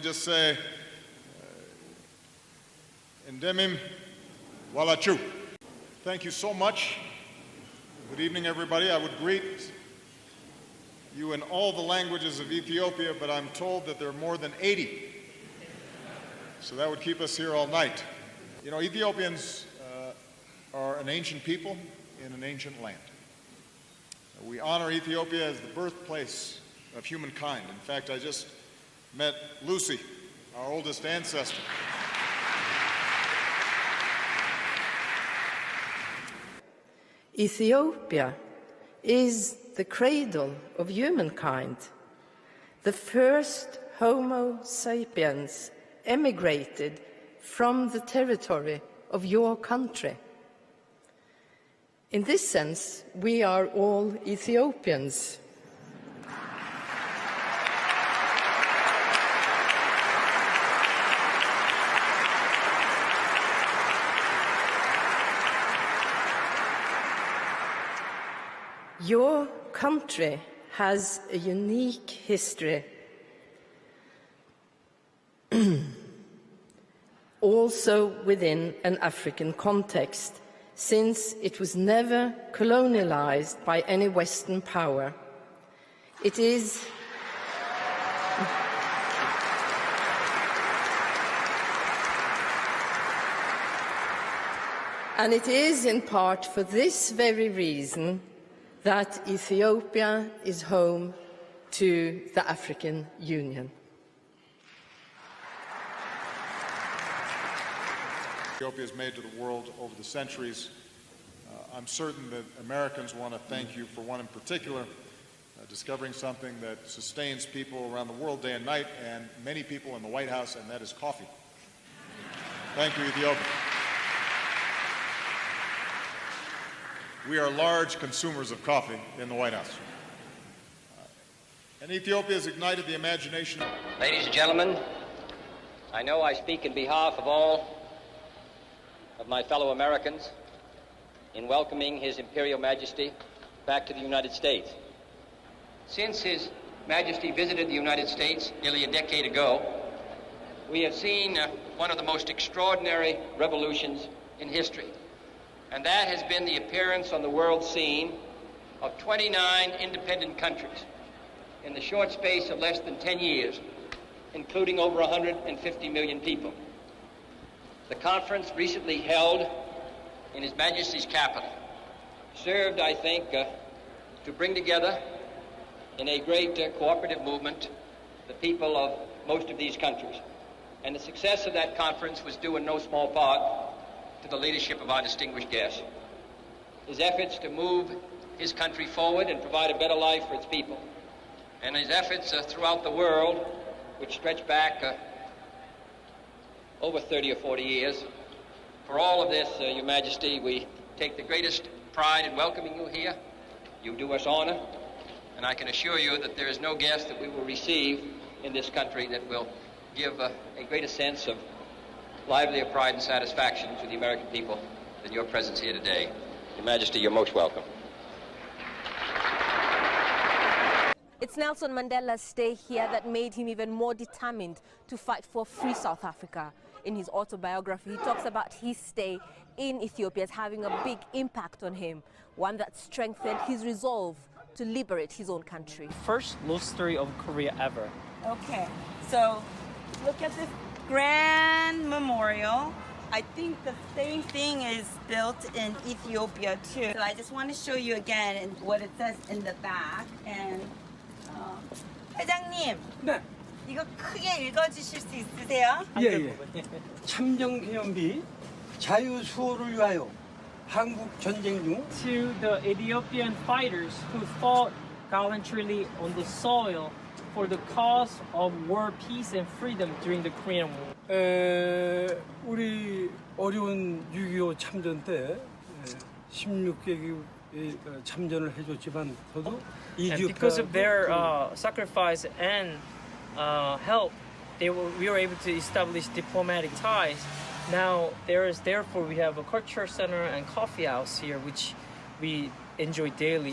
Just say, Endemim Walachu. Thank you so much. Good evening, everybody. I would greet you in all the languages of Ethiopia, but I'm told that there are more than 80. So that would keep us here all night. You know, Ethiopians are an ancient people in an ancient land. We honor Ethiopia as the birthplace of humankind. In fact, I just met Lucy, our oldest ancestor. Ethiopia is the cradle of humankind. The first Homo sapiens emigrated from the territory of your country. In this sense, we are all Ethiopians. Your country has a unique history, also within an African context, since it was never colonialized by any Western power. It is and it is in part for this very reason that Ethiopia is home to the African Union. Ethiopia has made to the world over the centuries. I'm certain that Americans want to thank you for one in particular, discovering something that sustains people around the world day and night, and many people in the White House, and that is coffee. Thank you, Ethiopia. We are large consumers of coffee in the White House. And Ethiopia has ignited the imagination. Ladies and gentlemen, I know I speak in behalf of all of my fellow Americans in welcoming His Imperial Majesty back to the United States. Since His Majesty visited the United States nearly a decade ago, we have seen one of the most extraordinary revolutions in history. And that has been the appearance on the world scene of 29 independent countries in the short space of less than 10 years, including over 150 million people. The conference recently held in His Majesty's capital served, I think, to bring together in a great cooperative movement the people of most of these countries. And the success of that conference was due in no small part to the leadership of our distinguished guest. His efforts to move his country forward and provide a better life for its people, and his efforts throughout the world, which stretch back over 30 or 40 years. For all of this, Your Majesty, we take the greatest pride in welcoming you here. You do us honor, and I can assure you that there is no guest that we will receive in this country that will give a greater sense of livelier pride and satisfaction to the American people than your presence here today. Your Majesty, you're most welcome. It's Nelson Mandela's stay here that made him even more determined to fight for free South Africa. In his autobiography, he talks about his stay in Ethiopia as having a big impact on him, one that strengthened his resolve to liberate his own country. First love story of Korea ever. Okay, so look at this grand memorial. I think the same thing is built in Ethiopia too. So I just want to show you again what it says in the back. And 회장님, 네. 이거 크게 읽어주실 수 있으세요? 예. 참정기념비 자유수호를 위하여 한국 전쟁 중 To the Ethiopian fighters who fought gallantly on the soil for the cause of world peace and freedom during the Korean War. 우리 어려운 6.25 참전 때 16개국이 참전을 해줬지만 저도 And because of their sacrifice and help, we were able to establish diplomatic ties. Now therefore we have a culture center and coffee house here, which we enjoy daily.